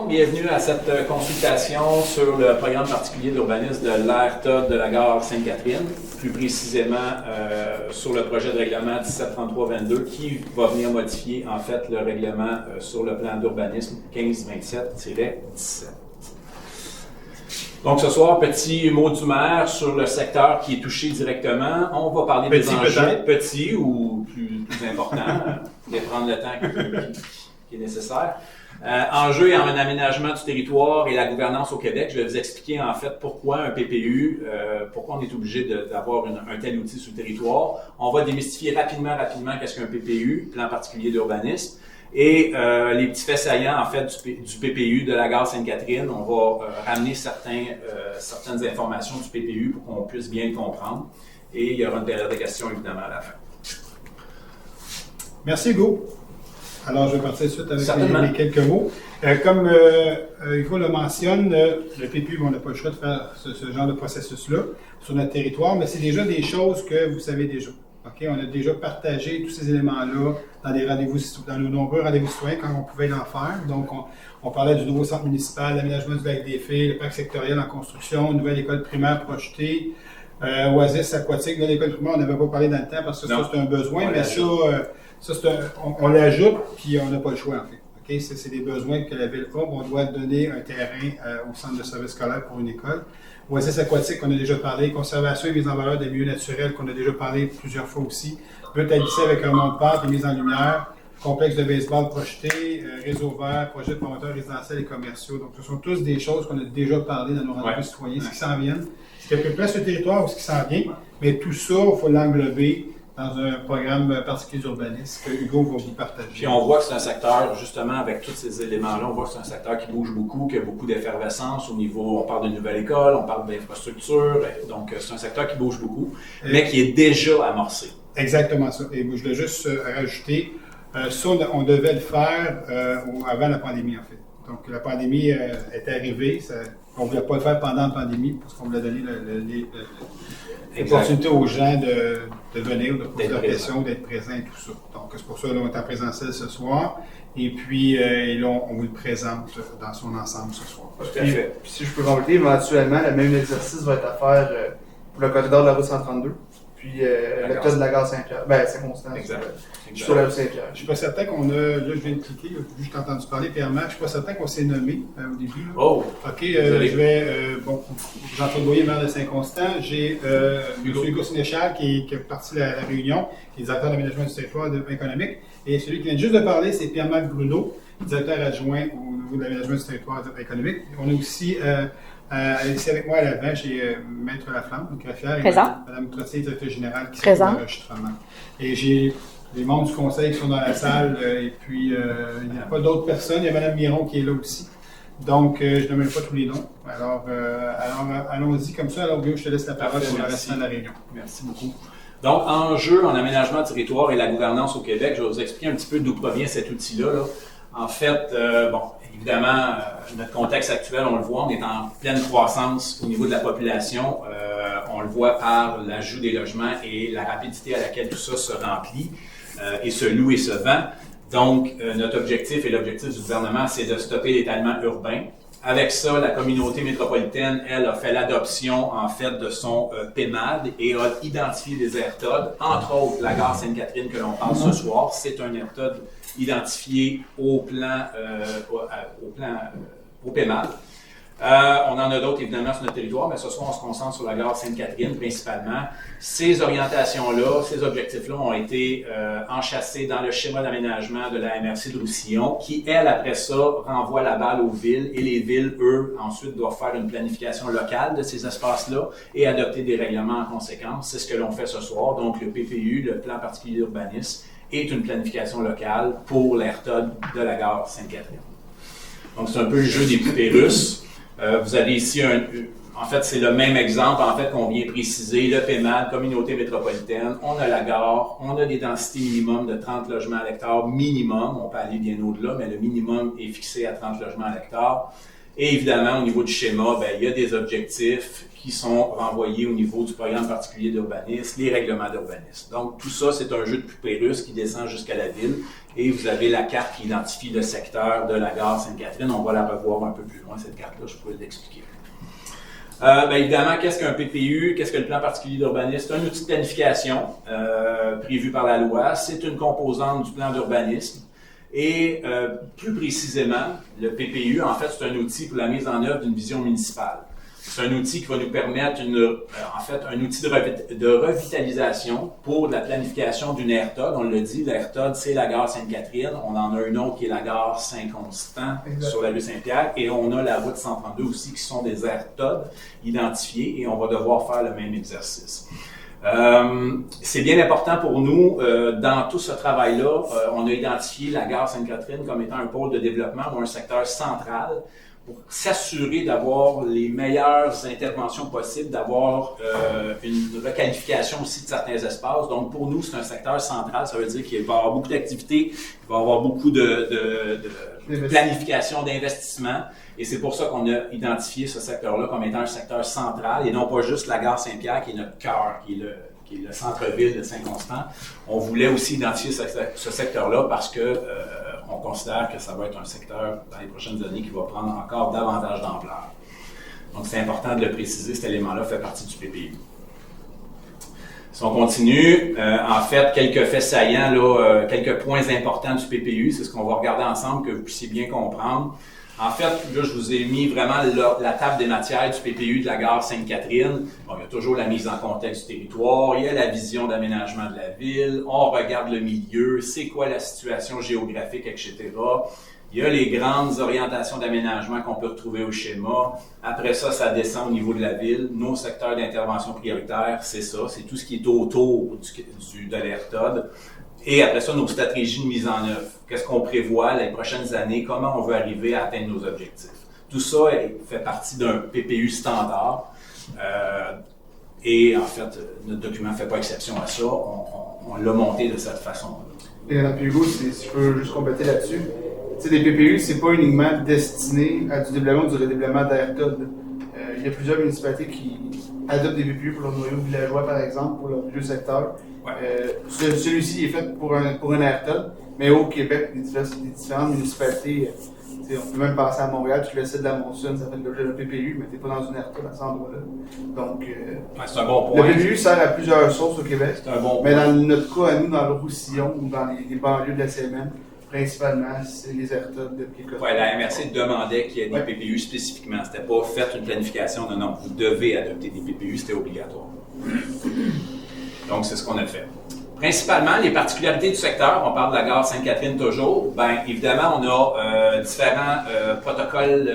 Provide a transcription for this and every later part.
Bienvenue à cette consultation sur le programme particulier d'urbanisme de l'ARTOD de la gare Sainte-Catherine, plus précisément sur le projet de règlement 1733-22 qui va venir modifier en fait le règlement sur le plan d'urbanisme 1527-17. Donc ce soir, petit mot du maire sur le secteur qui est touché directement. On va parler des enjeux petits ou plus importants, de prendre le temps qui est nécessaire. Enjeux en aménagement du territoire et la gouvernance au Québec. Je vais vous expliquer en fait pourquoi un PPU, pourquoi on est obligé d'avoir un tel outil sur le territoire. On va démystifier rapidement qu'est-ce qu'un PPU, plan particulier d'urbanisme, et les petits faits saillants en fait du PPU de la gare Sainte-Catherine. On va ramener certaines informations du PPU pour qu'on puisse bien le comprendre. Et il y aura une période de questions évidemment à la fin. Merci Hugo. Alors, je vais partir tout de suite avec les quelques mots. Comme Hugo le mentionne, le PPU, on n'a pas le choix de faire ce genre de processus-là sur notre territoire, mais c'est déjà des choses que vous savez déjà. Okay? On a déjà partagé tous ces éléments-là dans nos nombreux rendez-vous citoyens quand on pouvait l'en faire. Donc, on parlait du nouveau centre municipal, l'aménagement du lac des Filles, le parc sectoriel en construction, une nouvelle école primaire projetée, oasis aquatique. Là, l'école primaire, on n'avait pas parlé dans le temps parce que ça, c'est un besoin, mais ça, on l'ajoute, puis on n'a pas le choix, en fait. Okay? C'est des besoins que la ville a. On doit donner un terrain au centre de service scolaire pour une école. Oasis aquatique, on a déjà parlé. Conservation et mise en valeur des milieux naturels, qu'on a déjà parlé plusieurs fois aussi. But à lycée avec un mont de pente et mise en lumière. Complexe de baseball projeté, réseau vert, projet de promoteurs résidentiels et commerciaux. Donc, ce sont tous des choses qu'on a déjà parlé dans nos rendez-vous citoyens, ce qui s'en vient. Ce qui a pris place sur le territoire ou ce qui s'en vient. Mais tout ça, il faut l'englober dans un programme particulier d'urbanisme que Hugo va vous partager. Puis on voit que c'est un secteur, justement, avec tous ces éléments-là, on voit que c'est un secteur qui bouge beaucoup, qui a beaucoup d'effervescence au niveau, on parle de nouvelle école, on parle d'infrastructure, donc c'est un secteur qui bouge beaucoup, mais qui est déjà amorcé. Exactement ça. Et je voulais juste rajouter, ça, on devait le faire avant la pandémie, en fait. Donc la pandémie est arrivée, on ne voulait pas le faire pendant la pandémie, parce qu'on voulait donner l'opportunité aux gens de venir, de poser leurs questions, d'être présents et tout ça. Donc, c'est pour ça qu'on est en présentiel ce soir. Et puis, là, on vous le présente dans son ensemble ce soir. Tout à fait. Puis, si je peux compléter, éventuellement, le même exercice va être à faire pour le corridor de la route 132, puis le cas de la gare Saint-Pierre. Ben, c'est constant. Exact. Sur la route Saint-Pierre. Je ne suis pas certain qu'on a. Là, je viens de cliquer, vu que je t'ai entendu parler, Pierre-Marc, je ne suis pas certain qu'on s'est nommé au début. Là. Oh! OK, je vais. Jean-Claude Boyer, maire de Saint-Constant. J'ai Hugo Sénéchal qui est parti de la réunion, qui est directeur d'aménagement du territoire économique. Et celui qui vient juste de parler, c'est Pierre-Marc Bruno, directeur adjoint au niveau de l'aménagement du territoire économique. On a aussi. Ici avec moi à l'avant, j'ai Maître Laflamme, une greffière, et Mme Trottier, directrice générale, qui s'occupe de l'enregistrement. Et j'ai les membres du conseil qui sont dans la salle, et puis il n'y a pas d'autres personnes. Il y a Mme Miron qui est là aussi. Donc, je ne nomme pas tous les noms. Alors allons-y comme ça. Alors, Guillaume, je te laisse la parole pour le restant de la réunion. Merci beaucoup. Donc, enjeu en aménagement du territoire et la gouvernance au Québec, je vais vous expliquer un petit peu d'où provient cet outil-là. Là. En fait, évidemment, notre contexte actuel, on le voit, on est en pleine croissance au niveau de la population. On le voit par l'ajout des logements et la rapidité à laquelle tout ça se remplit et se loue et se vend. Donc, notre objectif et l'objectif du gouvernement, c'est de stopper l'étalement urbain. Avec ça, la communauté métropolitaine, elle, a fait l'adoption, en fait, de son PEMAD et a identifié des AirTOD, entre autres la gare Sainte-Catherine que l'on parle ce soir. C'est un AirTOD identifié au PEMAD. On en a d'autres, évidemment, sur notre territoire, mais ce soir, on se concentre sur la gare Sainte-Catherine, principalement. Ces orientations-là, ces objectifs-là ont été enchâssés dans le schéma d'aménagement de la MRC de Roussillon, qui, elle, après ça, renvoie la balle aux villes, et les villes, eux, ensuite, doivent faire une planification locale de ces espaces-là et adopter des règlements en conséquence. C'est ce que l'on fait ce soir. Donc, le PPU, le plan particulier d'urbanisme, est une planification locale pour l'AirTOD de la gare Sainte-Catherine. Donc, c'est un peu le jeu des poupées russes. Vous avez ici en fait, c'est le même exemple en fait qu'on vient préciser, le PEMAD, communauté métropolitaine, on a la gare, on a des densités minimum de 30 logements à l'hectare minimum, on peut aller bien au-delà, mais le minimum est fixé à 30 logements à l'hectare. Et évidemment, au niveau du schéma, il y a des objectifs qui sont renvoyés au niveau du programme particulier d'urbanisme, les règlements d'urbanisme. Donc, tout ça, c'est un jeu de poupée russe qui descend jusqu'à la ville. Et vous avez la carte qui identifie le secteur de la gare Sainte-Catherine. On va la revoir un peu plus loin, cette carte-là, je pourrais l'expliquer. Évidemment, qu'est-ce qu'un PPU? Qu'est-ce que le plan particulier d'urbanisme? C'est un outil de planification prévu par la loi. C'est une composante du plan d'urbanisme. Et plus précisément, le PPU, en fait, c'est un outil pour la mise en œuvre d'une vision municipale. C'est un outil qui va nous permettre un outil de revitalisation pour la planification d'une aire TOD. On le dit, l'aire TOD, c'est la gare Sainte-Catherine. On en a une autre qui est la gare Saint-Constant sur la rue Saint-Pierre. Et on a la route 132 aussi qui sont des aires TOD identifiées et on va devoir faire le même exercice. C'est bien important pour nous, dans tout ce travail-là, on a identifié la gare Sainte-Catherine comme étant un pôle de développement ou un secteur central pour s'assurer d'avoir les meilleures interventions possibles, d'avoir une requalification aussi de certains espaces. Donc, pour nous, c'est un secteur central. Ça veut dire qu'il va y avoir beaucoup d'activités, il va y avoir beaucoup de planification, d'investissement. Et c'est pour ça qu'on a identifié ce secteur-là comme étant un secteur central et non pas juste la gare Saint-Pierre qui est notre cœur, qui est le centre-ville de Saint-Constant. On voulait aussi identifier ce secteur-là parce que on considère que ça va être un secteur dans les prochaines années qui va prendre encore davantage d'ampleur. Donc, c'est important de le préciser, cet élément-là fait partie du PPU. Si on continue, en fait, quelques faits saillants, là, quelques points importants du PPU, c'est ce qu'on va regarder ensemble, que vous puissiez bien comprendre. En fait, là, je vous ai mis vraiment la table des matières du PPU de la gare Sainte-Catherine. Bon, il y a toujours la mise en contexte du territoire, il y a la vision d'aménagement de la ville, on regarde le milieu, c'est quoi la situation géographique, etc. Il y a les grandes orientations d'aménagement qu'on peut retrouver au schéma. Après ça, ça descend au niveau de la ville. Nos secteurs d'intervention prioritaires, c'est ça, c'est tout ce qui est autour de l'aire TOD. Et après ça, nos stratégies de mise en œuvre. Qu'est-ce qu'on prévoit les prochaines années? Comment on veut arriver à atteindre nos objectifs? Tout ça fait partie d'un PPU standard. Et en fait, notre document ne fait pas exception à ça. On l'a monté de cette façon-là. Et puis Hugo, si je peux juste compléter là-dessus. Tu sais, les PPU, c'est pas uniquement destiné à du développement ou du redéveloppement d'aire TOD. Il y a plusieurs municipalités qui adoptent des PPU pour leurs noyaux villageois, par exemple, pour leur vieux secteur. Ouais. Celui-ci est fait pour un aire TOD, mais au Québec, les différentes municipalités, on peut même passer à Montréal, tu laisses de la Monsunne, ça fait l'objet d'un PPU, mais tu n'es pas dans une aire TOD à cet endroit-là. Donc, c'est un bon point. Le PPU sert à plusieurs sources au Québec, c'est un bon mais point. Dans notre cas, à nous, dans le Roussillon ou dans les banlieues de la CMN, principalement, c'est les aires TOD de Québec. Oui, la MRC demandait qu'il y ait des PPU spécifiquement. C'était pas faites une planification, non, vous devez adopter des PPU, c'était obligatoire. Donc, c'est ce qu'on a fait. Principalement, les particularités du secteur, on parle de la gare Sainte-Catherine toujours, évidemment, on a différents protocoles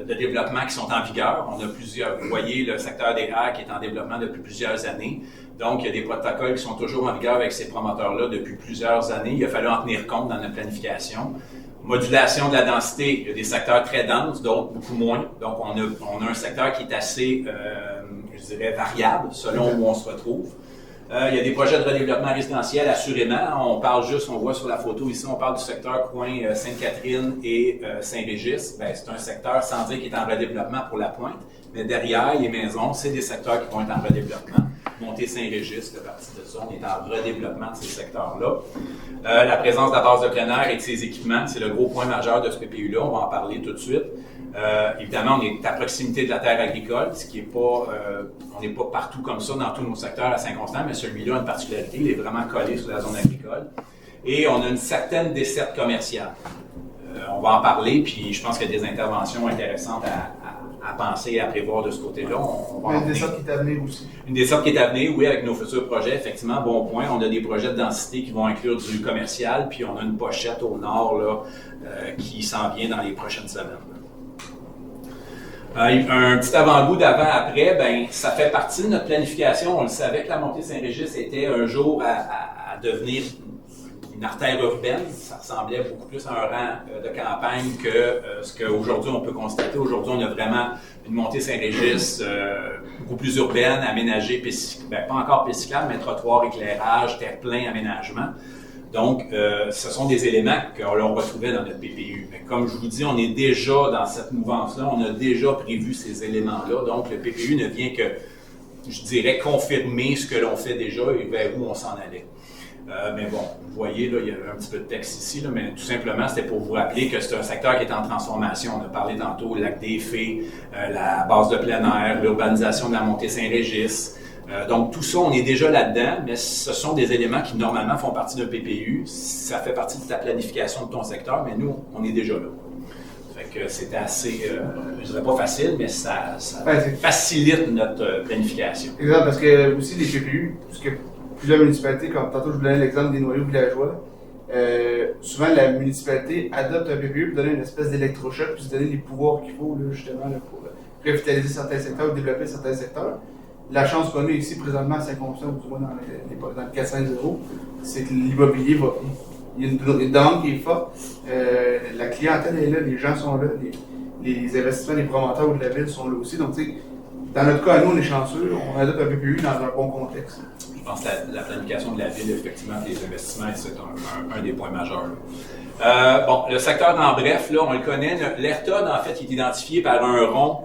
de développement qui sont en vigueur. On a plusieurs, vous voyez le secteur des rares qui est en développement depuis plusieurs années. Donc, il y a des protocoles qui sont toujours en vigueur avec ces promoteurs-là depuis plusieurs années. Il a fallu en tenir compte dans notre planification. Modulation de la densité, il y a des secteurs très denses, d'autres beaucoup moins. Donc, on a un secteur qui est assez, je dirais, variable selon où on se retrouve. Il y a des projets de redéveloppement résidentiel, assurément. On voit sur la photo ici, on parle du secteur coin Sainte-Catherine et Saint-Régis. C'est un secteur, sans dire qu'il est en redéveloppement pour la pointe, mais derrière les maisons, c'est des secteurs qui vont être en redéveloppement. Montée Saint-Régis fait partie de ça. On est en redéveloppement de ces secteurs-là. La présence de la base de plein air et de ses équipements, c'est le gros point majeur de ce PPU-là. On va en parler tout de suite. Évidemment, on est à proximité de la terre agricole, ce qui est pas, on n'est pas partout comme ça dans tous nos secteurs à Saint-Constant, mais celui-là a une particularité, il est vraiment collé sur la zone agricole. Et on a une certaine desserte commerciale. On va en parler, puis je pense qu'il y a des interventions intéressantes à penser et à prévoir de ce côté-là. Une desserte qui est à venir aussi. Une desserte qui est à venir, oui, avec nos futurs projets, effectivement, bon point. On a des projets de densité qui vont inclure du commercial, puis on a une pochette au nord là, qui s'en vient dans les prochaines semaines. Un petit avant-goût d'avant-après, ça fait partie de notre planification. On le savait que la montée Saint-Régis était un jour à devenir une artère urbaine. Ça ressemblait beaucoup plus à un rang de campagne que ce qu'aujourd'hui on peut constater. Aujourd'hui, on a vraiment une montée Saint-Régis beaucoup plus urbaine, aménagée, pas encore pisciclable, mais trottoir, éclairage, terre-plein, aménagement. Donc, ce sont des éléments qu'on retrouvait dans notre PPU. Mais comme je vous dis, on est déjà dans cette mouvance-là, on a déjà prévu ces éléments-là. Donc, le PPU ne vient que, je dirais, confirmer ce que l'on fait déjà et vers où on s'en allait. Mais bon, vous voyez, là, il y avait un petit peu de texte ici, là, mais tout simplement, c'était pour vous rappeler que c'est un secteur qui est en transformation. On a parlé tantôt, le lac des Fées, la base de plein air, l'urbanisation de la montée Saint-Régis. Donc, tout ça, on est déjà là-dedans, mais ce sont des éléments qui, normalement, font partie d'un PPU. Ça fait partie de ta planification de ton secteur, mais nous, on est déjà là. Fait que c'était assez, je dirais pas facile, mais ça facilite notre planification. Exact, parce que aussi les PPU, parce que plusieurs municipalités, comme tantôt je vous donnais l'exemple des noyaux villageois, souvent la municipalité adopte un PPU pour donner une espèce d'électrochoc, puis se donner les pouvoirs qu'il faut là, justement là, pour revitaliser certains secteurs ou développer certains secteurs. La chance qu'on a ici présentement à Saint-Constant, ou du moins dans le 450, c'est que l'immobilier va. Il y a une demande qui est forte. La clientèle est là, les gens sont là, les investissements des promoteurs ou de la ville sont là aussi. Donc, tu sais, dans notre cas, nous, on est chanceux, on adopte un PPU dans un bon contexte. Je pense que la planification de la ville, effectivement, les investissements, c'est un des points majeurs. Bon, le secteur en bref, là, on le connaît. L'ERTOD, en fait, est identifié par un rond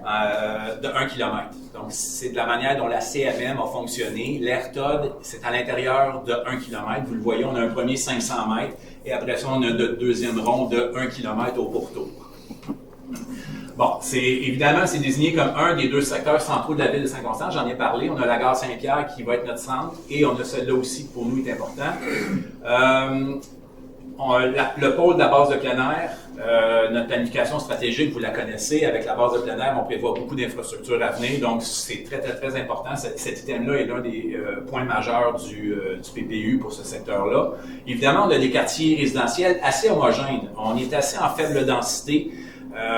de 1 km. Donc, c'est de la manière dont la CMM a fonctionné. L'ERTOD, c'est à l'intérieur de 1 km. Vous le voyez, on a un premier 500 mètres et après ça, on a notre deuxième rond de 1 km au pourtour. Bon, évidemment, c'est désigné comme un des deux secteurs centraux de la ville de Saint-Constant. J'en ai parlé. On a la gare Saint-Pierre qui va être notre centre et on a celle-là aussi qui pour nous est important. Le pôle de la base de plein air, notre planification stratégique, vous la connaissez, avec la base de plein air, on prévoit beaucoup d'infrastructures à venir, donc c'est très, très, très important. Cet item-là est l'un des points majeurs du PPU pour ce secteur-là. Évidemment, on a des quartiers résidentiels assez homogènes. On est assez en faible densité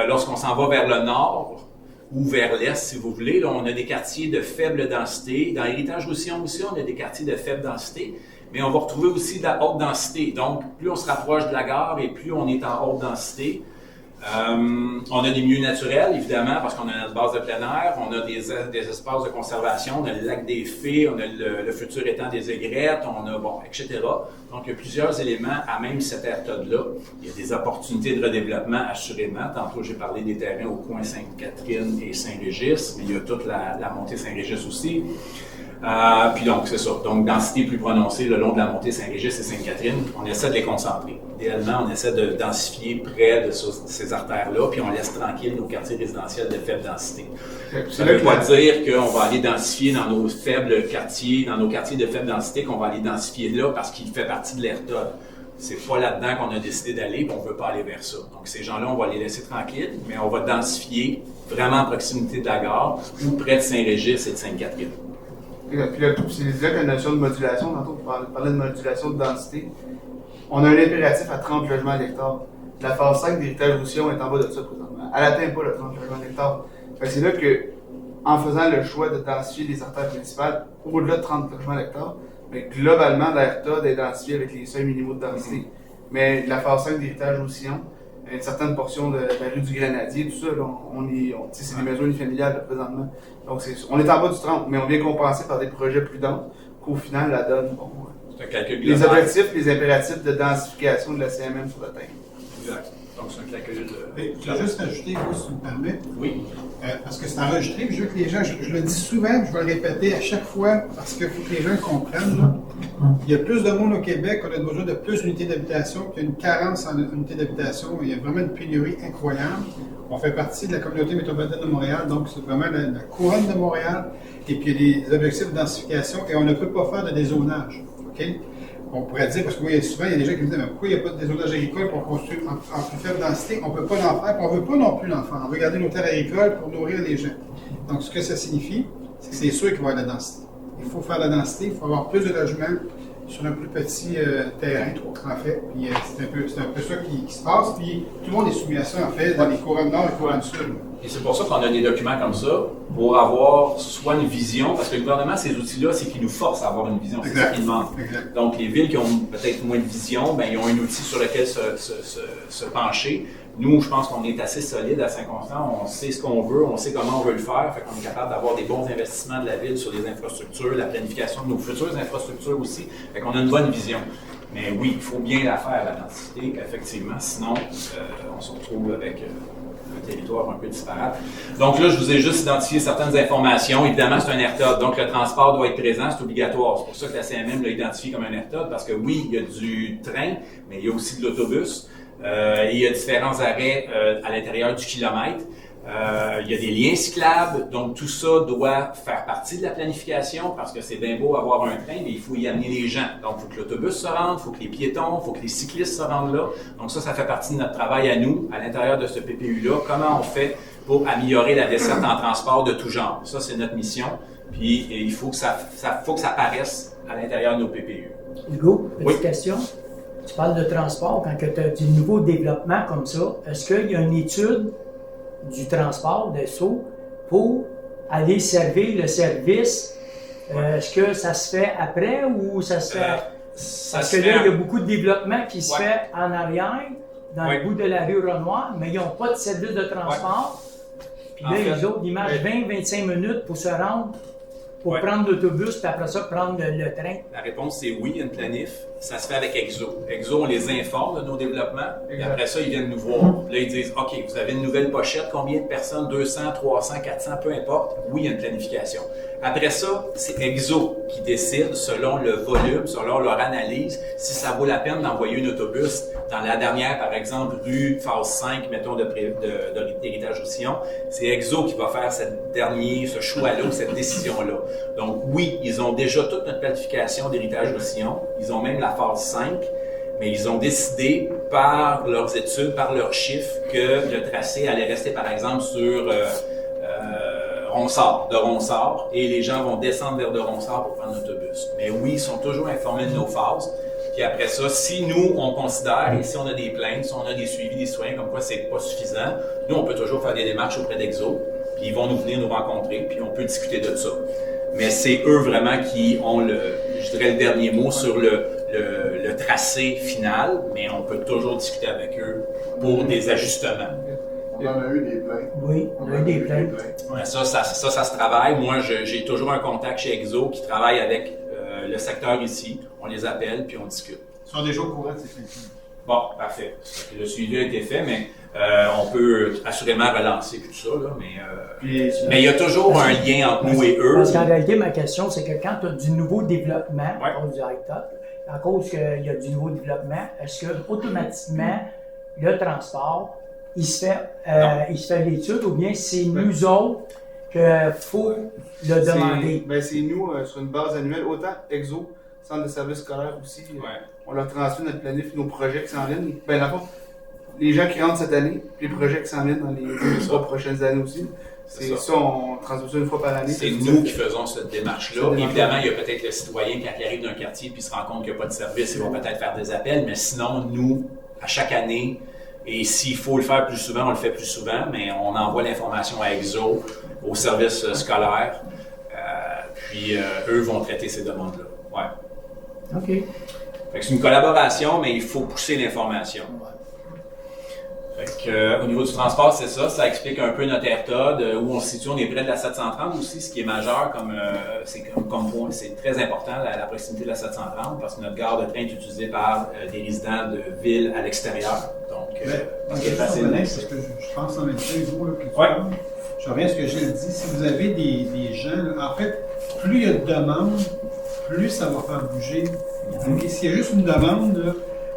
lorsqu'on s'en va vers le nord ou vers l'est, si vous voulez. Là, on a des quartiers de faible densité. Dans l'héritage Roussillon aussi, on a des quartiers de faible densité. Mais on va retrouver aussi de la haute densité. Donc, plus on se rapproche de la gare et plus on est en haute densité. On a des milieux naturels, évidemment, parce qu'on a notre base de plein air. On a des espaces de conservation. On a le lac des Fées, on a le futur étang des Aigrettes, on a, bon, etc. Donc, il y a plusieurs éléments à même cette ERTOD-là. Il y a des opportunités de redéveloppement, assurément. Tantôt, j'ai parlé des terrains au coin Sainte-Catherine et Saint-Régis, mais il y a toute la montée Saint-Régis aussi. Puis donc, c'est ça. Donc, densité plus prononcée le long de la montée Saint-Régis et Sainte-Catherine, on essaie de les concentrer. Idéalement, on essaie de densifier près de ces artères-là, puis on laisse tranquille nos quartiers résidentiels de faible densité. Ça ne veut pas dire qu'on va aller densifier dans nos faibles quartiers, dans nos quartiers de faible densité, qu'on va aller densifier là parce qu'il fait partie de l'ERTOD. C'est pas là-dedans qu'on a décidé d'aller, puis on ne veut pas aller vers ça. Donc, ces gens-là, on va les laisser tranquilles, mais on va densifier vraiment à proximité de la gare ou près de Saint-Régis et de Sainte-Catherine. Puis là, c'est là qu'il y a une notion de modulation. Tantôt, on parlait de modulation de densité. On a un impératif à 30 logements à l'hectare. La phase 5 d'héritage Roussillon est en bas de ça présentement. Elle n'atteint pas le 30 logements à l'hectare. C'est là que, en faisant le choix de densifier les artères principales au-delà de 30 logements à l'hectare, mais globalement, l'ERTOD est densifié avec les seuils minimaux de densité. Mais la phase 5 d'héritage Roussillon, une certaine portion de la rue du Grenadier, tout ça, là, c'est des maisons unifamiliales là, présentement. Donc, on est en bas du 30, mais on vient compenser par des projets plus denses qu'au final, la donne. Bon, c'est un calcul global. Les objectifs, les impératifs de densification de la CMM sur le terrain. Exact. Donc, c'est un calcul de... Je vais juste rajouter, vous, si tu me permets. Oui. Parce que c'est enregistré, puis je veux que les gens, je le dis souvent, je vais le répéter à chaque fois, parce qu'il faut que les gens comprennent. Là. Il y a plus de monde au Québec, on a besoin de plus d'unités d'habitation, puis il y a une carence en unités d'habitation. Il y a vraiment une pénurie incroyable. On fait partie de la communauté métropolitaine de Montréal, donc c'est vraiment la couronne de Montréal. Et puis il y a des objectifs de densification, et on ne peut pas faire de dézonage. Okay? On pourrait dire, parce que souvent, il y a des gens qui me disent, mais pourquoi il n'y a pas de dézonage agricole pour construire en plus faible densité? On ne peut pas l'en faire, puis on ne veut pas non plus l'en faire. On veut garder nos terres agricoles pour nourrir les gens. Donc, ce que ça signifie, c'est que c'est sûr qu'il va y avoir de la densité. Il faut faire de la densité, il faut avoir plus de logements sur un plus petit terrain, en fait. Puis c'est un peu ça qui se passe. Puis tout le monde est soumis à ça, en fait, dans les couronnes nord et couronnes sud. Et c'est pour ça qu'on a des documents comme ça, pour avoir soit une vision, parce que le gouvernement, ces outils-là, c'est qu'ils nous forcent à avoir une vision, c'est ça qu'ils demandent. Donc, les villes qui ont peut-être moins de vision, ben, ils ont un outil sur lequel se pencher. Nous, je pense qu'on est assez solide à Saint-Constant, on sait ce qu'on veut, on sait comment on veut le faire, fait qu'on est capable d'avoir des bons investissements de la ville sur les infrastructures, la planification de nos futures infrastructures aussi, fait qu'on a une bonne vision. Mais oui, il faut bien la faire, la densité, effectivement. Sinon, on se retrouve avec un territoire un peu disparate. Donc là, je vous ai juste identifié certaines informations. Évidemment, c'est un AirTod, donc le transport doit être présent, c'est obligatoire. C'est pour ça que la CMM l'a identifié comme un AirTod, parce que oui, il y a du train, mais il y a aussi de l'autobus. Il y a différents arrêts à l'intérieur du kilomètre. Il y a des liens cyclables, donc tout ça doit faire partie de la planification parce que c'est bien beau avoir un train, mais il faut y amener les gens. Donc, il faut que l'autobus se rende, il faut que les piétons, il faut que les cyclistes se rendent là. Donc ça fait partie de notre travail à nous, à l'intérieur de ce PPU-là. Comment on fait pour améliorer la desserte en transport de tout genre? Ça, c'est notre mission. Puis, il faut que ça apparaisse à l'intérieur de nos PPU. Hugo, petite question. Tu parles de transport, quand tu as du nouveau développement comme ça, est-ce qu'il y a une étude du transport de SO pour aller servir le service? Est-ce que ça se fait après ou ça se fait... Parce que là, il y a beaucoup de développement qui se fait en arrière, dans le bout de la rue Renoir, mais ils n'ont pas de service de transport. Puis là, les autres, ils marchent 20-25 minutes pour se rendre, pour prendre l'autobus, puis après ça, prendre le train. La réponse, c'est oui, il y a une planif. Ça se fait avec Exo. Exo, on les informe de nos développements. Et après ça, ils viennent nous voir. Puis là, ils disent, OK, vous avez une nouvelle pochette. Combien de personnes? 200, 300, 400, peu importe. Oui, il y a une planification. Après ça, c'est Exo qui décide, selon le volume, selon leur analyse, si ça vaut la peine d'envoyer un autobus dans la dernière, par exemple, rue phase 5, mettons, d'héritage Roussillon. C'est Exo qui va faire ce choix-là, cette décision-là. Donc oui, ils ont déjà toute notre planification d'héritage Roussillon. Ils ont même la phase 5, mais ils ont décidé par leurs études, par leurs chiffres, que le tracé allait rester, par exemple, sur de Ronsard, et les gens vont descendre vers de Ronsard pour prendre l'autobus. Mais oui, ils sont toujours informés de nos phases. Puis après ça, si nous, on considère, et si on a des plaintes, si on a des suivis des citoyens comme quoi c'est pas suffisant, nous, on peut toujours faire des démarches auprès d'Exo, puis ils vont venir nous rencontrer, puis on peut discuter de ça. Mais c'est eux vraiment qui ont le dernier mot sur le tracé final, mais on peut toujours discuter avec eux pour des ajustements. On en a eu des plaintes. Oui, on a eu des plaintes. Ouais, ça se travaille. Moi, j'ai toujours un contact chez Exo qui travaille avec le secteur ici. On les appelle, puis on discute. Ils sont déjà au courant de ces plaintes. Bon, parfait. Le suivi a été fait, mais on peut assurément relancer tout ça. Là, mais il y a toujours un lien entre nous et eux. Parce qu'en réalité, ma question, c'est que quand tu as du nouveau développement, à cause qu'il y a du nouveau développement, est-ce que automatiquement le transport, il se fait l'étude, ou bien c'est nous autres qu'il faut le demander? C'est nous, sur une base annuelle, autant Exo, Centre de services scolaires aussi, on leur transmet notre planif, nos projets qui s'en viennent. Les gens qui rentrent cette année, les projets qui s'en viennent dans les 3 prochaines années aussi. C'est ça, on transmet ça une fois par année. C'est nous qui faisons cette démarche-là. Évidemment, il y a peut-être le citoyen qui arrive d'un quartier puis se rend compte qu'il n'y a pas de service, il va peut-être faire des appels, mais sinon, nous, à chaque année, et s'il faut le faire plus souvent, on le fait plus souvent, mais on envoie l'information à Exo, au service scolaire, puis eux vont traiter ces demandes-là. Ouais. OK. Fait que c'est une collaboration, mais il faut pousser l'information. Fait que, au niveau du transport, c'est ça. Ça explique un peu notre AirTod, où on se situe. On est près de la 730 aussi, ce qui est majeur comme point. C'est très important, la proximité de la 730, parce que notre gare de train est utilisée par des résidents de villes à l'extérieur. Donc, c'est facile. Parce que je pense en même temps, je reviens à ce que j'ai dit. Si vous avez des gens, là, en fait, plus il y a de demandes, plus ça va faire bouger. Okay? S'il y a juste une demande, là,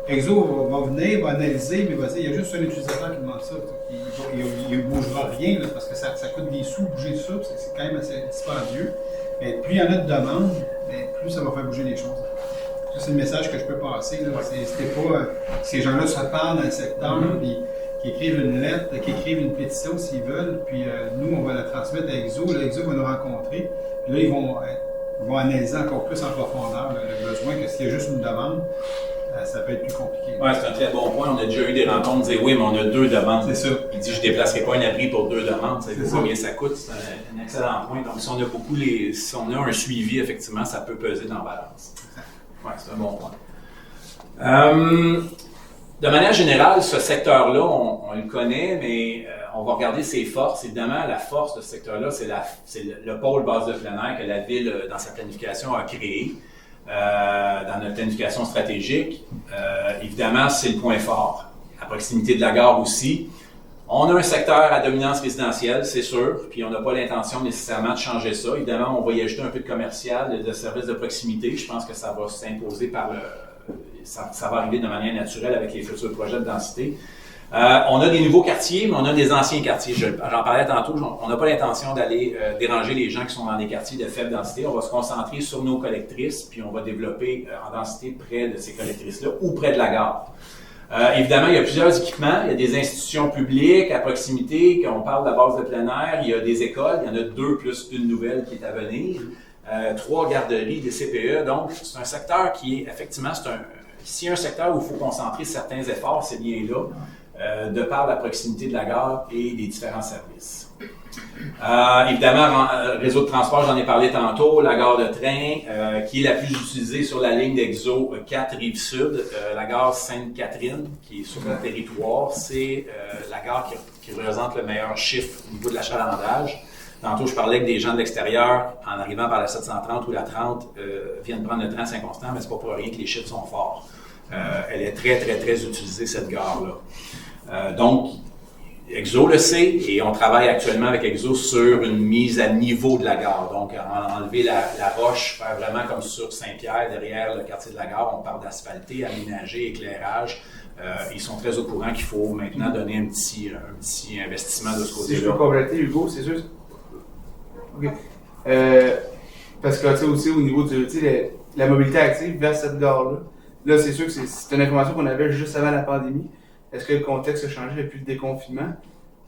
Exo va venir, va analyser, mais va dire, il y a juste un utilisateur qui demande ça. Il ne bougera rien, là, parce que ça coûte des sous, bouger ça, c'est quand même assez dispendieux. Mais plus il y en a de demandes, plus ça va faire bouger les choses. Ça, c'est le message que je peux passer. C'était pas ces gens-là se parlent dans le secteur, puis qui écrivent une lettre, qui écrivent une pétition s'ils veulent, puis nous, on va la transmettre à Exo. Exo va nous rencontrer, puis là, ils vont analyser encore plus en profondeur le besoin, que s'il y a juste une demande, ça peut être plus compliqué. Oui, c'est un très bon point. On a déjà eu des rencontres qui disaient oui, mais on a 2 demandes. C'est ça. Il dit je ne déplacerai pas un abri pour 2 demandes. Ça veut combien ça coûte. C'est un excellent point. Donc, si on a un suivi, effectivement, ça peut peser dans la balance. Oui, c'est un bon point. De manière générale, ce secteur-là, on le connaît, mais on va regarder ses forces. Évidemment, la force de ce secteur-là, c'est le pôle base de plein air que la Ville, dans sa planification, a créé. dans notre planification stratégique. Évidemment, c'est le point fort. À proximité de la gare aussi. On a un secteur à dominance résidentielle, c'est sûr, puis on n'a pas l'intention nécessairement de changer ça. Évidemment, on va y ajouter un peu de commercial, de services de proximité. Je pense que ça va s'imposer ça va arriver de manière naturelle avec les futurs projets de densité. On a des nouveaux quartiers, mais on a des anciens quartiers. J'en parlais tantôt, on n'a pas l'intention d'aller déranger les gens qui sont dans des quartiers de faible densité. On va se concentrer sur nos collectrices, puis on va développer en densité près de ces collectrices-là ou près de la gare. Évidemment, il y a plusieurs équipements. Il y a des institutions publiques à proximité. Quand on parle de la base de plein air, il y a des écoles. Il y en a 2 plus une nouvelle qui est à venir. 3 garderies, des CPE. Donc, c'est un secteur qui est, effectivement, s'il y a un secteur où il faut concentrer certains efforts, c'est bien là, de par la proximité de la gare et des différents services. Évidemment, réseau de transport, j'en ai parlé tantôt, la gare de train, qui est la plus utilisée sur la ligne d'Exo 4 Rive-Sud, la gare Sainte-Catherine, qui est sur le territoire, c'est la gare qui représente le meilleur chiffre au niveau de l'achalandage. Tantôt, je parlais que des gens de l'extérieur, en arrivant par la 730 ou la 30, viennent prendre le train à Saint-Constant, mais c'est pas pour rien que les chiffres sont forts. Elle est très, très, très utilisée, cette gare-là. Donc, Exo le sait et on travaille actuellement avec Exo sur une mise à niveau de la gare. Donc, enlever la roche, faire vraiment comme sur Saint-Pierre, derrière le quartier de la gare, on parle d'asphalter, aménager, éclairage. Ils sont très au courant qu'il faut maintenant donner un petit investissement de ce côté-là. Si je peux compléter, Hugo, c'est sûr. OK. Parce que, tu sais, aussi au niveau de la mobilité active vers cette gare-là, là, c'est sûr que c'est une information qu'on avait juste avant la pandémie. Est-ce que le contexte a changé depuis le déconfinement?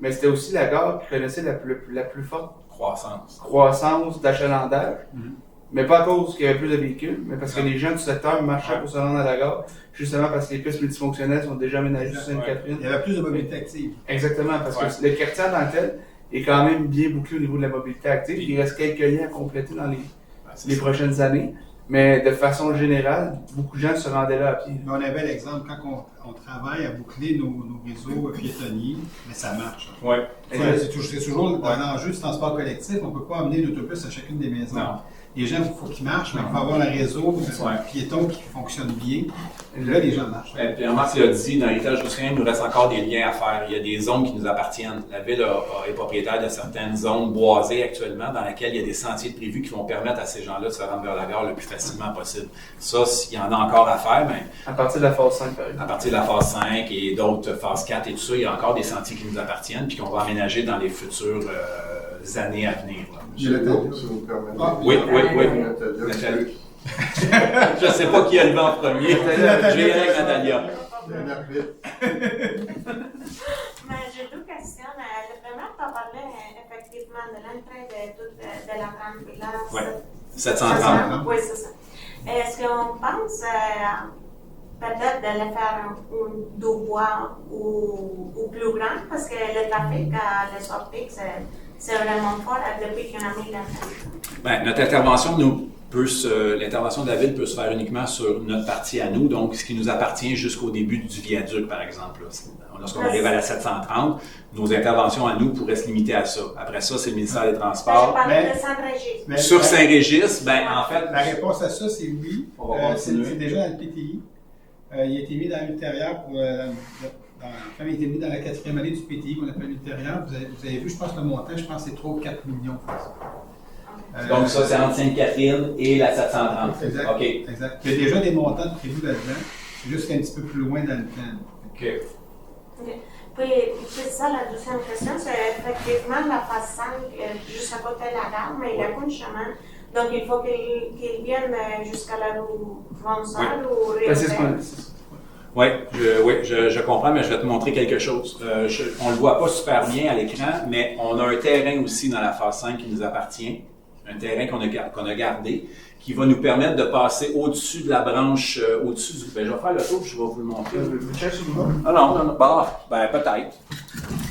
Mais c'était aussi la gare qui connaissait la plus forte croissance d'achalandage. Mm-hmm. Mais pas à cause qu'il y avait plus de véhicules, mais parce que les gens du secteur marchaient pour se rendre à la gare, justement parce que les pistes multifonctionnelles sont déjà aménagées sur Sainte-Catherine. Il y avait plus de mobilité active. Exactement, parce que le quartier en tant que tel est quand même bien bouclé au niveau de la mobilité active. Il reste quelques liens à compléter dans les prochaines années. Mais de façon générale, beaucoup de gens se rendaient là à pied. Mais on avait l'exemple, quand on travaille à boucler nos réseaux piétonniers, mais ça marche. Oui. C'est toujours un enjeu du transport collectif. On ne peut pas amener l'autobus à chacune des maisons. Non. Les gens, il faut qu'ils marchent, mais il faut avoir un réseau piéton qui fonctionne bien. Et là, les gens marchent. Et puis, Marc l'a dit, dans l'héritage océan, il nous reste encore des liens à faire. Il y a des zones qui nous appartiennent. La ville est propriétaire de certaines zones boisées actuellement, dans lesquelles il y a des sentiers prévus qui vont permettre à ces gens-là de se rendre vers la gare le plus facilement possible. Ça, il y en a encore à faire, mais... À partir de la phase 5, par exemple. À partir de la phase 5 et d'autres phases 4 et tout ça, il y a encore des sentiers qui nous appartiennent puis qu'on va aménager dans les futures années à venir. J'ai le temps, si vous permettez. Oui. Nathalie. Je ne sais pas qui est arrivé en premier. Je vais y aller avec Natalia. Mais j'ai 2 questions. La première, tu as parlé effectivement de l'entrée de la grande villa. Oui, 730. Oui, c'est ça. Est-ce qu'on pense peut-être de le faire un double ou plus grand? Parce que le trafic à la sortie, c'est vraiment fort depuis qu'on a mis l'entrée. Bien, notre intervention l'intervention de la ville peut se faire uniquement sur notre partie à nous, donc ce qui nous appartient jusqu'au début du viaduc, par exemple. Lorsqu'on arrive à la 730, nos interventions à nous pourraient se limiter à ça. Après ça, c'est le ministère des Transports. Je parlais de Saint-Régis. Sur Saint-Régis, en fait... La réponse à ça, c'est oui. On va continuer. C'est déjà dans le PTI. Il a été mis dans l'ultérieur pour... Quand il a été mis dans la 4e année du PTI, qu'on appelle l'ultérieur, vous avez vu, je pense, le montant, je pense que c'est 3 ou 4 millions. Donc ça, c'est entre Sainte-Catherine et la 730. Exact. Okay. Exact. Il y a déjà des montants prévus là-dedans. C'est juste un petit peu plus loin dans le temps. OK. Puis ça, la deuxième question, c'est effectivement la phase 5, juste à côté de la gare, mais il y a qu'un chemin. Donc il faut qu'il vienne jusqu'à la rue Ronsard ou rue Oui, je comprends, mais je vais te montrer quelque chose. On ne le voit pas super bien à l'écran, mais on a un terrain aussi dans la phase 5 qui nous appartient. Un terrain qu'on a gardé, qui va nous permettre de passer au-dessus de la branche, au-dessus du... Ben, je vais faire le tour, je vais vous le montrer. Ah non, peut-être.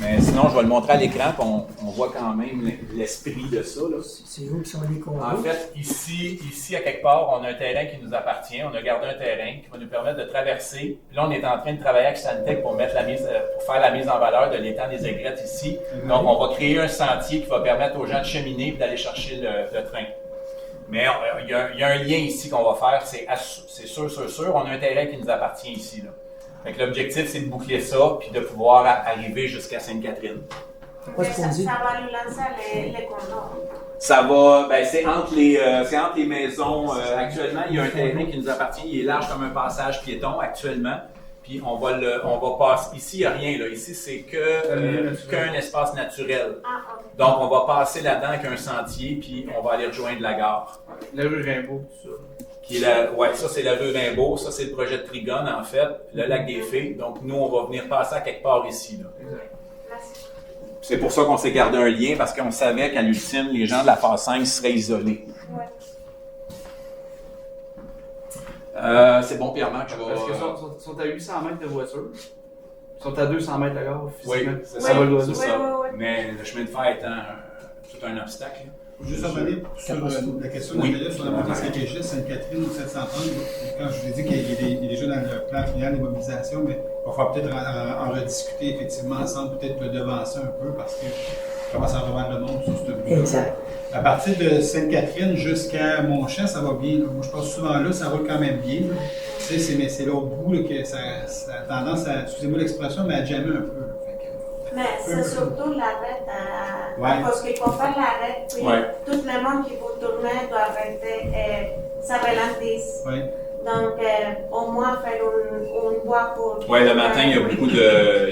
Mais sinon, je vais le montrer à l'écran, puis on voit quand même l'esprit de ça. Là. C'est où qui sont les condos? En fait, ici, à quelque part, on a un terrain qui nous appartient. On a gardé un terrain qui va nous permettre de traverser. Puis là, on est en train de travailler avec Santec pour faire la mise en valeur de l'étang des aigrettes ici. Donc, on va créer un sentier qui va permettre aux gens de cheminer et d'aller chercher le train. Mais il y a un lien ici qu'on va faire, c'est sûr. On a un terrain qui nous appartient ici. Là. Fait que l'objectif, c'est de boucler ça, puis de pouvoir arriver jusqu'à Sainte-Catherine. Ça va nous lancer les condos. Ça va, c'est entre les maisons. Actuellement, il y a un terrain qui nous appartient, il est large comme un passage piéton actuellement. Puis on va passer. Ici, il n'y a rien. Là. Ici, c'est qu'un espace naturel. Ah, ok. Donc, on va passer là-dedans avec un sentier, puis on va aller rejoindre la gare. La rue Rimbaud, tout ça. Ça, c'est la rue Rimbaud. Ça, c'est le projet de Trigone, en fait. Le lac des Fées. Donc, nous, on va venir passer à quelque part ici. Là. Merci. C'est pour ça qu'on s'est gardé un lien, parce qu'on savait qu'à l'ultime, les gens de la phase 5 seraient isolés. Ouais. C'est bon, Pierre-Marc, je vais... Parce qu'ils sont à 800 mètres de voiture. Ils sont à 200 mètres de la gare, Oui, physiquement. c'est Ça va le ça. Oui. Mais le chemin de fer étant tout un obstacle. Là. Juste revenir sur la question de Nathalie sur la montée Saint-Régis, Sainte-Catherine ou 730. Quand je vous ai dit qu'il est déjà dans le plan final des mobilisations, mais il va falloir peut-être en rediscuter effectivement ensemble, peut-être le devancer un peu parce que je commence à revoir le monde sur ce bout. Exact. À partir de Sainte-Catherine jusqu'à Montchamp, ça va bien. Moi, je passe souvent là, ça roule quand même bien. Tu sais, mais c'est l'autre bout là, que ça a tendance à, excusez-moi l'expression, mais à jammer un peu. Mais c'est surtout l'arrêt, Ouais. parce qu'il faut faire l'arrêt, puis tout le monde qui veut tourner doit arrêter et ça ralentisse. Ouais. Donc, au moins faire une voie pour... Oui, le matin, il y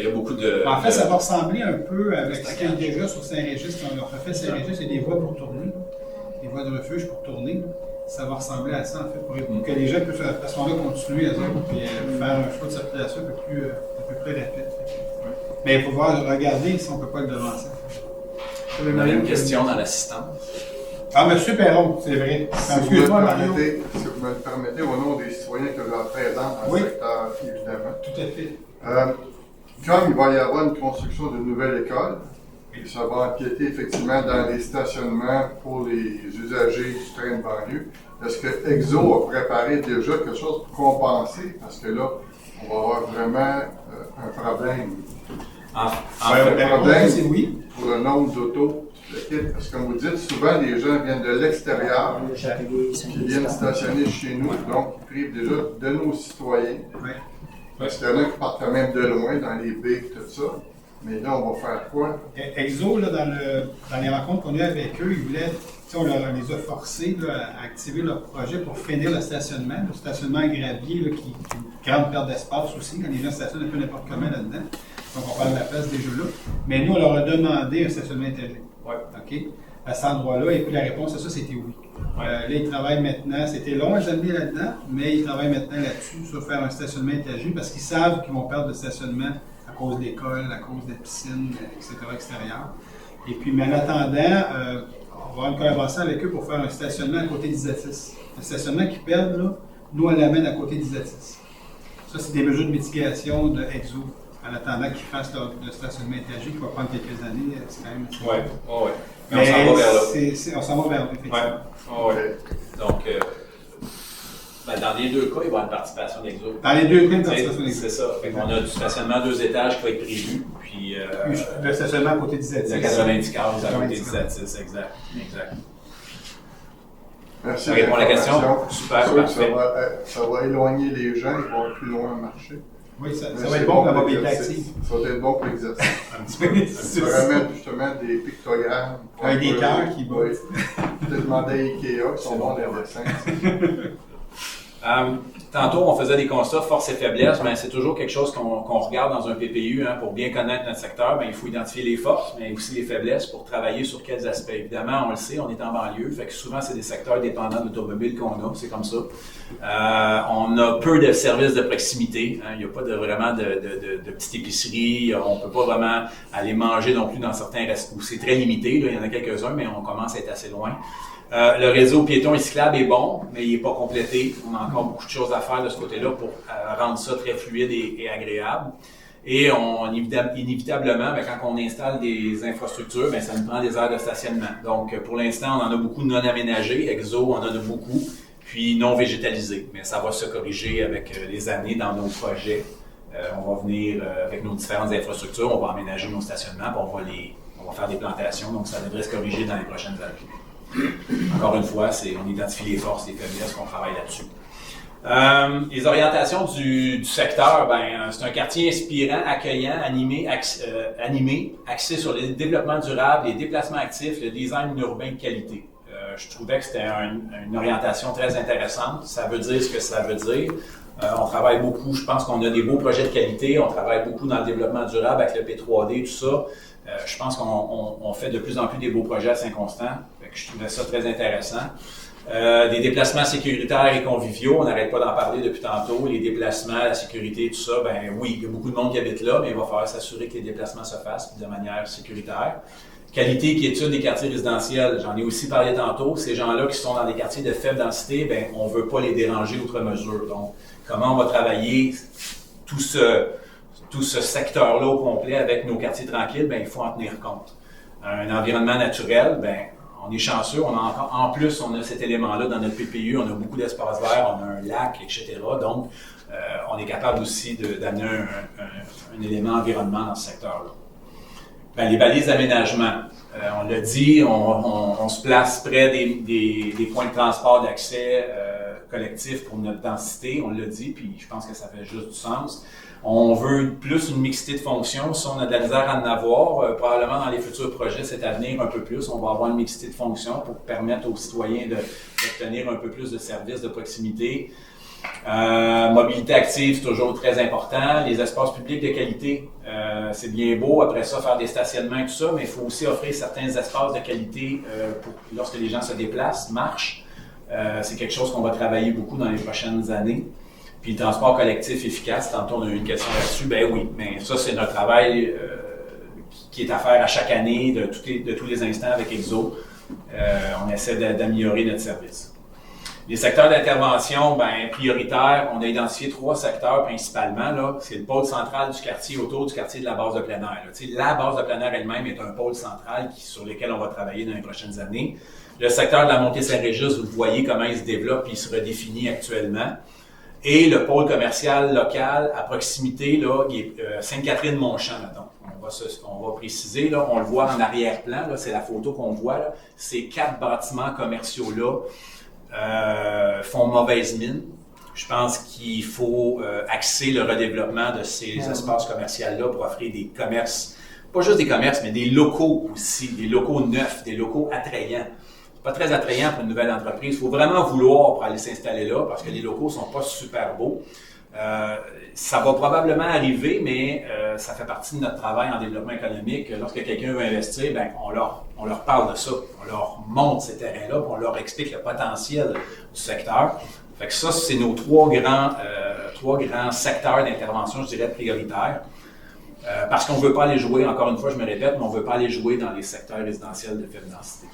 a beaucoup de... En fait, ça va ressembler un peu avec ce qu'il y a déjà sur Saint-Régis. Quand on a refait Saint-Régis, il y a des voies pour tourner, des voies de refuge pour tourner. Ça va ressembler à ça, en fait, pour que les gens puissent à ce moment-là continuer eux autres et faire un choix de circulation un peu plus rapide. Mais il faut regarder si on ne peut pas le devancer. On a une question dans l'assistance. Ah, M. Perron, c'est vrai. Excuse-moi, Mario. Si vous me le permettez, au nom des citoyens que je représente dans le secteur, évidemment. Tout à fait. Comme il va y avoir une construction d'une nouvelle école, et ça va empiéter effectivement dans les stationnements pour les usagers du train de banlieue, est-ce que EXO a préparé déjà quelque chose pour compenser? Parce que là, on va avoir vraiment un problème. En Un problème c'est oui. pour le nombre d'autos. Parce que comme vous dites, souvent les gens viennent de l'extérieur, qui viennent stationner chez nous, donc ils privent déjà de nos citoyens. Ouais. Parce qu'il y en a qui partent quand même de loin, dans les baies et tout ça. Mais là, on va faire quoi? EXO, là, dans les rencontres qu'on a eu avec eux, ils voulaient, on les a forcés là, à activer leur projet pour finir le stationnement gravier, là, qui est une grande perte d'espace aussi, quand les gens stationnent un peu n'importe comment là-dedans. Donc, on parle de la place déjà là. Mais nous, on leur a demandé un stationnement étagé. Ouais. OK? À cet endroit-là, et puis la réponse à ça, c'était oui. Là, ils travaillent maintenant, c'était long à les amener là-dedans, mais ils travaillent maintenant là-dessus, sur faire un stationnement étagé, parce qu'ils savent qu'ils vont perdre de stationnement à cause de l'école, à cause des piscines, etc., extérieures. Et puis, mais en attendant, on va avoir une collaboration avec eux pour faire un stationnement à côté d'Isatis. Le stationnement qu'ils perdent, là, nous, on l'amène à côté d'Isatis. Ça, c'est des mesures de mitigation de EXO. En attendant qu'ils fassent le stationnement étagé, qui va prendre quelques années, c'est quand même... Oui. Mais on s'en va vers là. On s'en va vers là, effectivement. Oui. Donc, dans les deux cas, il va y avoir une participation d'EXO. Dans les deux cas, une participation d'EXO. C'est ça. On a du stationnement 2 étages qui va être prévu. Puis, le stationnement à côté d'Isatis. Le 90 cases à côté d'Isatis, exact. Merci. Ça répond à la question? Super, sûr parfait. Que ça va éloigner les gens, ils vont plus loin marcher. Oui, ça va être bon pour la mobilité active. Ça va être bon pour l'exercice. Ça ramène justement des pictogrammes. Avec des cœurs qui battent. Oui. Peut-être demander à Ikea, qui sont bons les dessins. Tantôt, on faisait des constats force et faiblesse, mais c'est toujours quelque chose qu'on regarde dans un PPU. Pour bien connaître notre secteur, il faut identifier les forces, mais aussi les faiblesses pour travailler sur quels aspects. Évidemment, on le sait, on est en banlieue, fait que souvent, c'est des secteurs dépendants de l'automobile qu'on a, c'est comme ça. On a peu de services de proximité. Il n'y a pas vraiment de petites épiceries. On ne peut pas vraiment aller manger non plus dans certains restos. C'est très limité, là, il y en a quelques-uns, mais on commence à être assez loin. Le réseau piéton et cyclable est bon, mais il n'est pas complété. On a encore beaucoup de choses à faire de ce côté-là pour rendre ça très fluide et agréable. Et inévitablement, quand on installe des infrastructures, ça nous prend des aires de stationnement. Donc, pour l'instant, on en a beaucoup non aménagés. EXO, on en a beaucoup, puis non végétalisés. Mais ça va se corriger avec les années dans nos projets. On va venir avec nos différentes infrastructures, on va aménager nos stationnements, puis on va faire des plantations. Donc, ça devrait se corriger dans les prochaines années. Encore une fois, on identifie les forces, les faiblesses, qu'on travaille là-dessus. Les orientations du secteur, c'est un quartier inspirant, accueillant, animé, axé sur le développement durable, les déplacements actifs, le design urbain de qualité. Je trouvais que c'était une orientation très intéressante. Ça veut dire ce que ça veut dire. On travaille beaucoup, je pense qu'on a des beaux projets de qualité, on travaille beaucoup dans le développement durable avec le P3D, tout ça. Je pense qu'on fait de plus en plus des beaux projets à Saint-Constant. Je trouvais ça très intéressant. Des déplacements sécuritaires et conviviaux, on n'arrête pas d'en parler depuis tantôt. Les déplacements, la sécurité, tout ça, oui, il y a beaucoup de monde qui habite là, mais il va falloir s'assurer que les déplacements se fassent de manière sécuritaire. Qualité et quiétude des quartiers résidentiels, j'en ai aussi parlé tantôt. Ces gens-là qui sont dans des quartiers de faible densité, on ne veut pas les déranger outre mesure. Donc, comment on va travailler tout ce secteur-là au complet avec nos quartiers tranquilles, il faut en tenir compte. Un environnement naturel, on est chanceux, en plus, on a cet élément-là dans notre PPU, on a beaucoup d'espaces verts, on a un lac, etc. Donc, on est capable aussi d'amener un élément environnement dans ce secteur-là. Les balises d'aménagement, on l'a dit, on se place près des points de transport d'accès collectif pour notre densité, on l'a dit, puis je pense que ça fait juste du sens. On veut plus une mixité de fonctions. Si on a de la misère à en avoir, probablement dans les futurs projets, c'est à venir un peu plus. On va avoir une mixité de fonctions pour permettre aux citoyens d'obtenir un peu plus de services de proximité. Mobilité active, c'est toujours très important. Les espaces publics de qualité, c'est bien beau. Après ça, faire des stationnements et tout ça, mais il faut aussi offrir certains espaces de qualité lorsque les gens se déplacent, marchent. C'est quelque chose qu'on va travailler beaucoup dans les prochaines années. Puis le transport collectif efficace, tantôt on a eu une question là-dessus, oui, mais ça c'est notre travail qui est à faire à chaque année, de tous les instants avec EXO. On essaie d'améliorer notre service. Les secteurs d'intervention, prioritaires, on a identifié 3 secteurs principalement. Là. C'est le pôle central du quartier autour du quartier de la base de plein air. La base de plein air elle-même est un pôle central sur lequel on va travailler dans les prochaines années. Le secteur de la montée Saint-Régis, vous le voyez comment il se développe et il se redéfinit actuellement. Et le pôle commercial local à proximité, là, qui est Sainte-Catherine-Montchamp, mettons. On va préciser, là, on le voit en arrière-plan, là, c'est la photo qu'on voit. Là. Ces 4 bâtiments commerciaux-là font mauvaise mine. Je pense qu'il faut axer le redéveloppement de ces espaces commerciaux-là pour offrir des commerces, pas juste des commerces, mais des locaux aussi, des locaux neufs, des locaux attrayants. Pas très attrayant pour une nouvelle entreprise. Il faut vraiment vouloir pour aller s'installer là parce que les locaux sont pas super beaux. Ça va probablement arriver, mais ça fait partie de notre travail en développement économique. Lorsque quelqu'un veut investir, on leur parle de ça. On leur montre ces terrains-là, puis on leur explique le potentiel du secteur. Fait que ça, c'est nos 3 grands secteurs d'intervention, je dirais, prioritaires. Parce qu'on ne veut pas aller jouer, encore une fois, je me répète, mais on ne veut pas aller jouer dans les secteurs résidentiels de faible densité.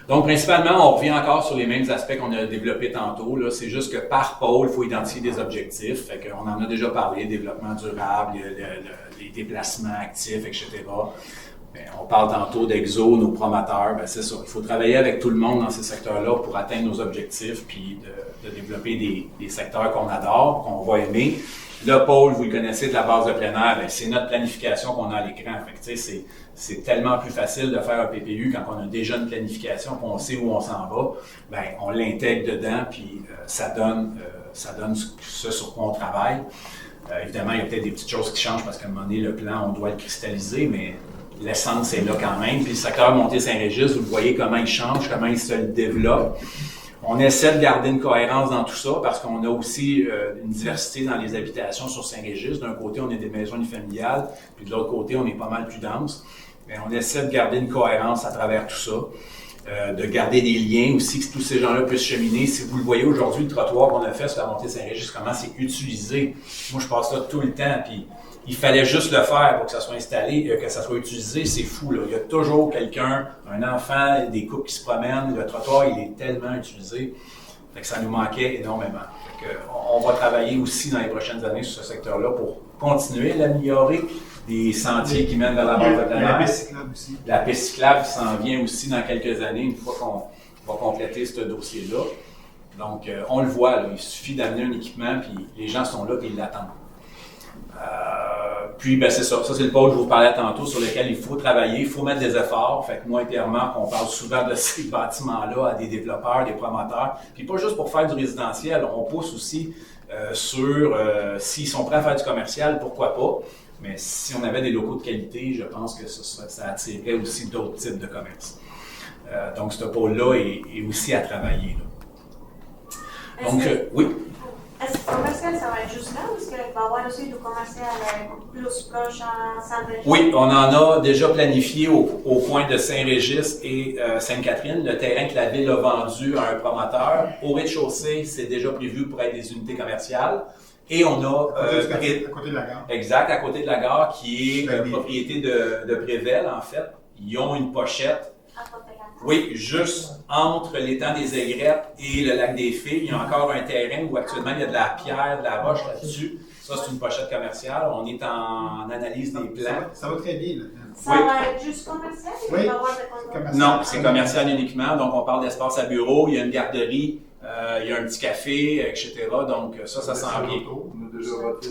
Donc, principalement, on revient encore sur les mêmes aspects qu'on a développés tantôt. Là. C'est juste que par pôle, il faut identifier des objectifs. Fait qu'on en a déjà parlé, développement durable, les déplacements actifs, etc. On parle tantôt d'EXO, nos promoteurs. C'est ça. Il faut travailler avec tout le monde dans ces secteurs-là pour atteindre nos objectifs puis de développer des secteurs qu'on adore, qu'on va aimer. Le pôle, vous le connaissez, de la base de plein air, c'est notre planification qu'on a à l'écran. Fait que, c'est tellement plus facile de faire un PPU quand on a déjà une planification, qu'on sait où on s'en va. On l'intègre dedans, puis ça donne ce sur quoi on travaille. Évidemment, il y a peut-être des petites choses qui changent parce qu'à un moment donné, le plan, on doit le cristalliser, mais l'essence est là quand même. Puis le secteur Montée Saint-Régis, vous voyez comment il change, comment il se développe. On essaie de garder une cohérence dans tout ça parce qu'on a aussi une diversité dans les habitations sur Saint-Régis. D'un côté, on a des maisons unifamiliales, puis de l'autre côté, on est pas mal plus dense. Mais on essaie de garder une cohérence à travers tout ça, de garder des liens aussi, que tous ces gens-là puissent cheminer. Si vous le voyez aujourd'hui, le trottoir qu'on a fait sur la montée Saint-Régis, comment c'est utilisé. Moi, je passe là tout le temps, puis il fallait juste le faire pour que ça soit installé, que ça soit utilisé, c'est fou. Là. Il y a toujours quelqu'un, un enfant, des couples qui se promènent. Le trottoir, il est tellement utilisé. Fait que ça nous manquait énormément. Fait que on va travailler aussi dans les prochaines années sur ce secteur-là pour continuer à l'améliorer. Des sentiers qui mènent vers la base de plein air. La piste cyclable aussi. La piste cyclable qui s'en vient aussi dans quelques années, une fois qu'on va compléter ce dossier-là. Donc, on le voit, là, il suffit d'amener un équipement, puis les gens sont là et ils l'attendent. Puis, ben, c'est ça. Ça, c'est le pôle que je vous parlais tantôt sur lequel il faut travailler, il faut mettre des efforts. Fait que moi et Pierre-Marc, on parle souvent de ces bâtiments-là à des développeurs, des promoteurs. Puis pas juste pour faire du résidentiel, on pousse aussi sur s'ils sont prêts à faire du commercial, pourquoi pas. Mais si on avait des locaux de qualité, je pense que ça attirerait aussi d'autres types de commerce. Donc, ce pôle-là est aussi à travailler. Là. Donc, oui. Est-ce que le commercial, ça va être juste là ou est-ce qu'il va y avoir aussi du commercial plus proche à Saint-Régis? Oui, on en a déjà planifié au coin de Saint-Régis et Sainte-Catherine, le terrain que la ville a vendu à un promoteur. Au rez-de-chaussée, c'est déjà prévu pour être des unités commerciales. Et on a... à côté de la gare. Exact, à côté de la gare, qui est propriété de Prével, en fait. Ils ont une pochette. Oui, juste entre l'étang des Aigrettes et le lac des Filles, il y a encore un terrain où actuellement il y a de la pierre, de la roche là-dessus. Ça, c'est une pochette commerciale. On est en analyse des plans. Ça va très bien, là. Ça va être juste commercial ou il va y avoir des commercial? Non, c'est commercial uniquement. Donc, on parle d'espace à bureau, il y a une garderie, il y a un petit café, etc. Donc, ça s'en vient.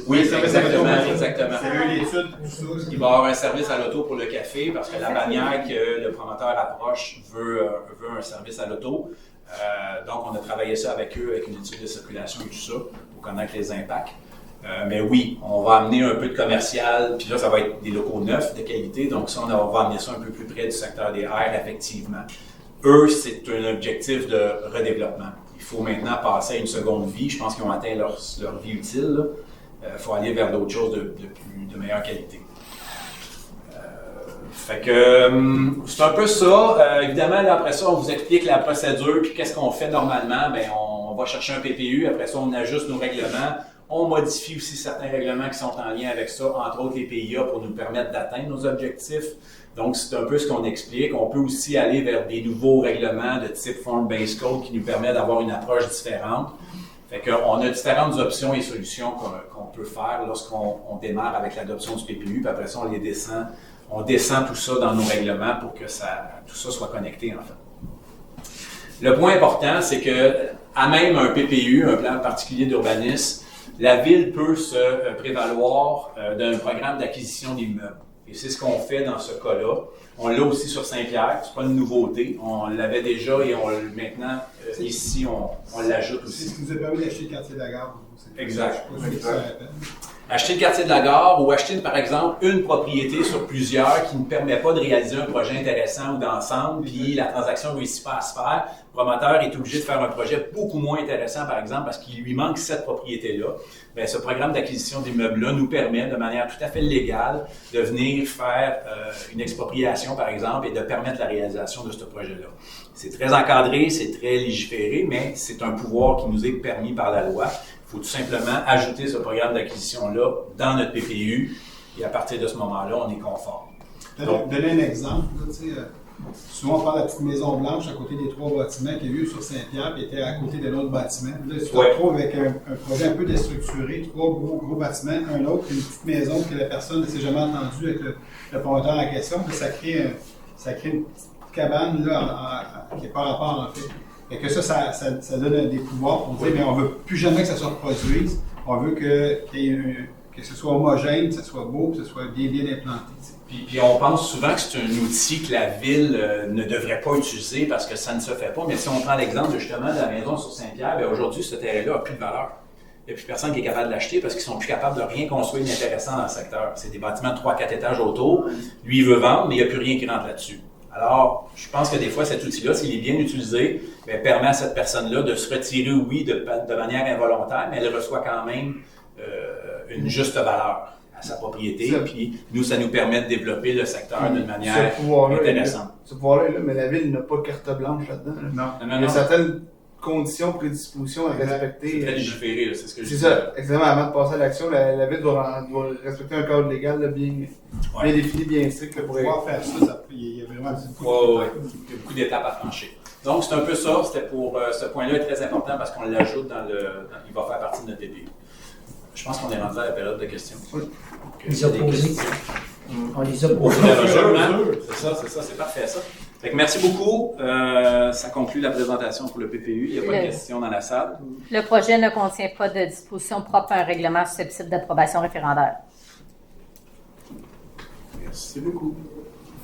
Oui, exactement. C'est eu l'étude pour ça. Il va y avoir un service à l'auto pour le café parce que la bannière que le promoteur approche veut un service à l'auto. Donc, on a travaillé ça avec eux, avec une étude de circulation et tout ça, pour connaître les impacts. Mais oui, on va amener un peu de commercial, puis là, ça va être des locaux neufs, de qualité. Donc, ça, on va amener ça un peu plus près du secteur des airs, effectivement. Eux, c'est un objectif de redéveloppement. Il faut maintenant passer à une seconde vie. Je pense qu'ils ont atteint leur vie utile. Il faut aller vers d'autres choses de meilleure qualité. Fait que c'est un peu ça. Évidemment, là, après ça, on vous explique la procédure, puis qu'est-ce qu'on fait normalement. Bien, on va chercher un PPU. Après ça, on ajuste nos règlements. On modifie aussi certains règlements qui sont en lien avec ça, entre autres les PIA, pour nous permettre d'atteindre nos objectifs. Donc, c'est un peu ce qu'on explique. On peut aussi aller vers des nouveaux règlements de type Form-Based Code qui nous permettent d'avoir une approche différente. Fait qu'on a différentes options et solutions qu'on peut faire lorsqu'on démarre avec l'adoption du PPU, puis après ça, on descend tout ça dans nos règlements pour que tout ça soit connecté, en fait. Le point important, c'est que, à même un PPU, un plan particulier d'urbanisme, la ville peut se prévaloir d'un programme d'acquisition d'immeubles. Et c'est ce qu'on fait dans ce cas-là. On l'a aussi sur Saint-Pierre, c'est pas une nouveauté. On l'avait déjà et maintenant, ici, on l'ajoute aussi. C'est ce qui nous a permis d'acheter le quartier de la gare. Exact. Acheter le quartier de la gare ou acheter, par exemple, une propriété sur plusieurs qui ne permet pas de réaliser un projet intéressant ou d'ensemble, puis la transaction ne réussit pas à se faire. Le promoteur est obligé de faire un projet beaucoup moins intéressant, par exemple, parce qu'il lui manque cette propriété-là. Bien, ce programme d'acquisition d'immeubles-là nous permet, de manière tout à fait légale, de venir faire une expropriation, par exemple, et de permettre la réalisation de ce projet-là. C'est très encadré, c'est très légiféré, mais c'est un pouvoir qui nous est permis par la loi. Il faut tout simplement ajouter ce programme d'acquisition-là dans notre PPU et à partir de ce moment-là, on est conforme. Donner un exemple, souvent on parle de la petite maison blanche à côté des 3 bâtiments qu'il y a eu sur Saint-Pierre et était à côté de l'autre bâtiment. Là, tu te retrouves avec un projet un peu déstructuré, 3 gros bâtiments, un autre, une petite maison que la personne ne s'est jamais entendue avec le promoteur en question, puis ça crée une petite cabane là, qui n'est pas rapport en fait. Et que ça donne des pouvoirs pour dire, mais on ne veut plus jamais que ça se reproduise. On veut que ce soit homogène, que ce soit beau, que ce soit bien implanté. Puis on pense souvent que c'est un outil que la ville ne devrait pas utiliser parce que ça ne se fait pas. Mais si on prend l'exemple justement de la maison sur Saint-Pierre, bien aujourd'hui, ce terrain-là n'a plus de valeur. Il n'y a plus personne qui est capable de l'acheter parce qu'ils sont plus capables de rien construire d'intéressant dans le secteur. C'est des bâtiments de 3-4 étages autour. Lui, il veut vendre, mais il n'y a plus rien qui rentre là-dessus. Alors, je pense que des fois, cet outil-là, s'il est bien utilisé, bien, permet à cette personne-là de se retirer, oui, de manière involontaire, mais elle reçoit quand même une juste valeur à sa propriété. Puis nous, ça nous permet de développer le secteur d'une manière intéressante. Ce pouvoir-là, mais la ville n'a pas carte blanche là-dedans. Là. Non. Il y a certaines conditions, prédispositions à respecter. C'est très légiféré, c'est ce que je dis. C'est ça, exactement. Avant de passer à l'action, la ville doit respecter un cadre légal là, bien défini, bien strict. Pour pouvoir faire ça, il y a vraiment il y a beaucoup d'étapes à franchir. Donc, c'est un peu ça. C'était pour ce point-là est très important parce qu'on l'ajoute il va faire partie de notre PPU. Je pense qu'on est rendu à la période de questions. Oui. On les a posés. On les a posés. C'est ça, c'est parfait ça. Fait que merci beaucoup. Ça conclut la présentation pour le PPU. Il n'y a pas de questions dans la salle. Le projet ne contient pas de dispositions propres à un règlement susceptible d'approbation référendaire. Merci beaucoup.